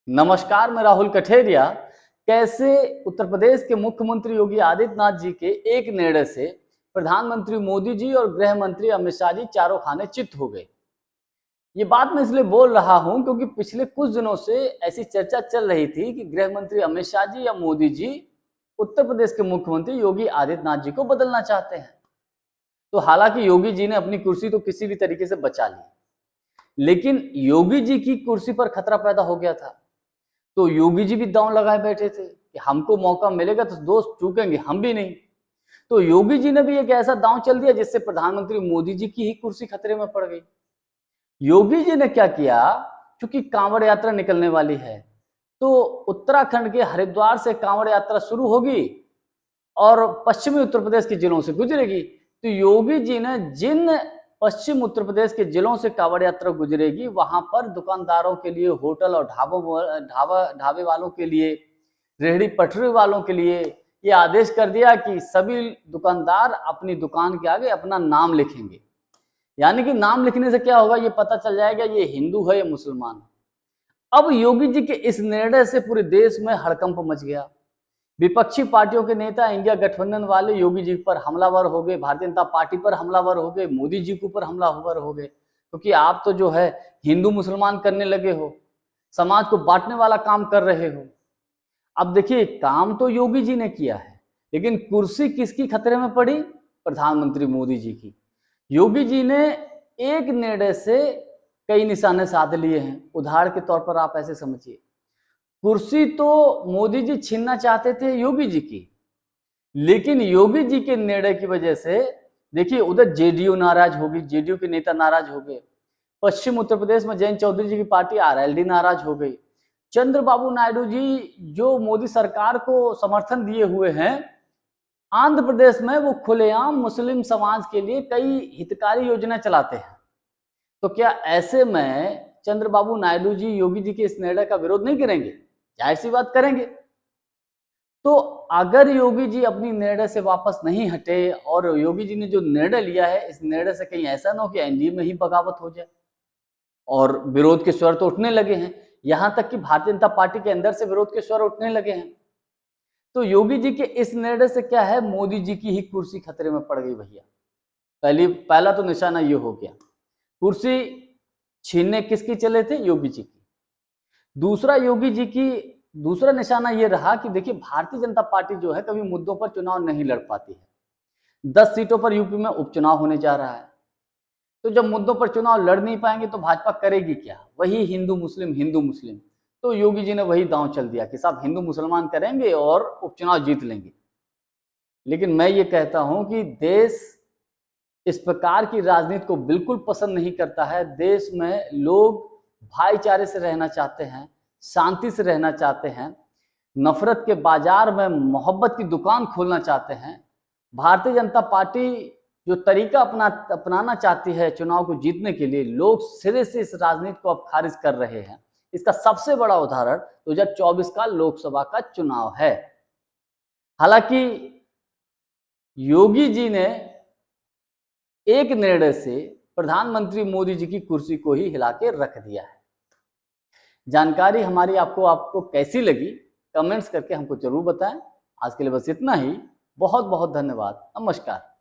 नमस्कार, मैं राहुल कठेरिया। कैसे उत्तर प्रदेश के मुख्यमंत्री योगी आदित्यनाथ जी के एक निर्णय से प्रधानमंत्री मोदी जी और गृह मंत्री अमित शाह जी चारों खाने चित्त हो गए। ये बात मैं इसलिए बोल रहा हूं क्योंकि पिछले कुछ दिनों से ऐसी चर्चा चल रही थी कि गृह मंत्री अमित शाह जी या मोदी जी उत्तर प्रदेश के मुख्यमंत्री योगी आदित्यनाथ जी को बदलना चाहते हैं। तो हालांकि योगी जी ने अपनी कुर्सी तो किसी भी तरीके से बचा ली, लेकिन योगी जी की कुर्सी पर खतरा पैदा हो गया था। तो योगी जी भी दांव लगाए बैठे थे कि हमको मौका मिलेगा तो दोस्त चूकेंगे, हम भी नहीं। तो योगी जी ने भी एक ऐसा दांव चल दिया जिससे प्रधानमंत्री मोदी जी की ही कुर्सी खतरे में पड़ गई। योगी जी ने क्या किया, चूंकि कांवड़ यात्रा निकलने वाली है, तो उत्तराखंड के हरिद्वार से कांवड़ यात्रा शुरू होगी और पश्चिमी उत्तर प्रदेश के जिलों से गुजरेगी। तो योगी जी ने जिन पश्चिम उत्तर प्रदेश के जिलों से कांवड़ यात्रा गुजरेगी, वहां पर दुकानदारों के लिए, होटल और ढाबे वालों के लिए, रेहड़ी पटरी वालों के लिए ये आदेश कर दिया कि सभी दुकानदार अपनी दुकान के आगे अपना नाम लिखेंगे। यानी कि नाम लिखने से क्या होगा, ये पता चल जाएगा ये हिंदू है या मुसलमान है। अब योगी जी के इस निर्णय से पूरे देश में हड़कंप मच गया। विपक्षी पार्टियों के नेता, इंडिया गठबंधन वाले योगी जी पर हमलावर हो गए, भारतीय जनता पार्टी पर हमलावर हो गए, मोदी जी के ऊपर हमलावर हो गए, क्योंकि आप तो जो है हिंदू मुसलमान करने लगे हो, समाज को बांटने वाला काम कर रहे हो। अब देखिए, काम तो योगी जी ने किया है, लेकिन कुर्सी किसकी खतरे में पड़ी? प्रधानमंत्री मोदी जी की। योगी जी ने एक निर्णय से कई निशाने साध लिए हैं। उदाहरण के तौर पर आप ऐसे समझिए, कुर्सी तो मोदी जी छीनना चाहते थे योगी जी की, लेकिन योगी जी के निर्णय की वजह से देखिए उधर जेडीयू नाराज होगी, जेडीयू के नेता नाराज हो गए। पश्चिम उत्तर प्रदेश में जयंत चौधरी जी की पार्टी आरएलडी नाराज हो गई। चंद्रबाबू नायडू जी जो मोदी सरकार को समर्थन दिए हुए हैं, आंध्र प्रदेश में वो खुलेआम मुस्लिम समाज के लिए कई हितकारी योजना चलाते हैं। तो क्या ऐसे में चंद्रबाबू नायडू जी योगी जी के इस निर्णय का विरोध नहीं करेंगे? जाहिर सी बात करेंगे। तो अगर योगी जी अपनी निर्णय से वापस नहीं हटे और योगी जी ने जो निर्णय लिया है, इस निर्णय से कहीं ऐसा ना हो कि एनडीए में ही बगावत हो जाए और विरोध के स्वर तो उठने लगे हैं, यहां तक कि भारतीय जनता पार्टी के अंदर से विरोध के स्वर उठने लगे हैं। तो योगी जी के इस निर्णय से क्या है, मोदी जी की ही कुर्सी खतरे में पड़ गई भैया। पहला तो निशाना ये हो गया। कुर्सी छीनने किसकी चले थे? योगी जी की। दूसरा, योगी जी की दूसरा निशाना ये रहा कि देखिए भारतीय जनता पार्टी जो है कभी मुद्दों पर चुनाव नहीं लड़ पाती है। 10 सीटों पर यूपी में उपचुनाव होने जा रहा है, तो जब मुद्दों पर चुनाव लड़ नहीं पाएंगे तो भाजपा करेगी क्या? वही हिंदू मुस्लिम, हिंदू मुस्लिम। तो योगी जी ने वही दांव चल दिया कि साहब हिंदू मुसलमान करेंगे और उपचुनाव जीत लेंगे। लेकिन मैं ये कहता हूं कि देश इस प्रकार की राजनीति को बिल्कुल पसंद नहीं करता है। देश में लोग भाईचारे से रहना चाहते हैं, शांति से रहना चाहते हैं, नफरत के बाजार में मोहब्बत की दुकान खोलना चाहते हैं। भारतीय जनता पार्टी जो तरीका अपनाना चाहती है चुनाव को जीतने के लिए, लोग सिरे से इस राजनीति को अब खारिज कर रहे हैं। इसका सबसे बड़ा उदाहरण 2024 का लोकसभा का चुनाव है। हालांकि योगी जी ने एक निर्णय से प्रधानमंत्री मोदी जी की कुर्सी को ही हिला के रख दिया है। जानकारी हमारी आपको कैसी लगी, कमेंट्स करके हमको जरूर बताएं। आज के लिए बस इतना ही। बहुत बहुत धन्यवाद। नमस्कार।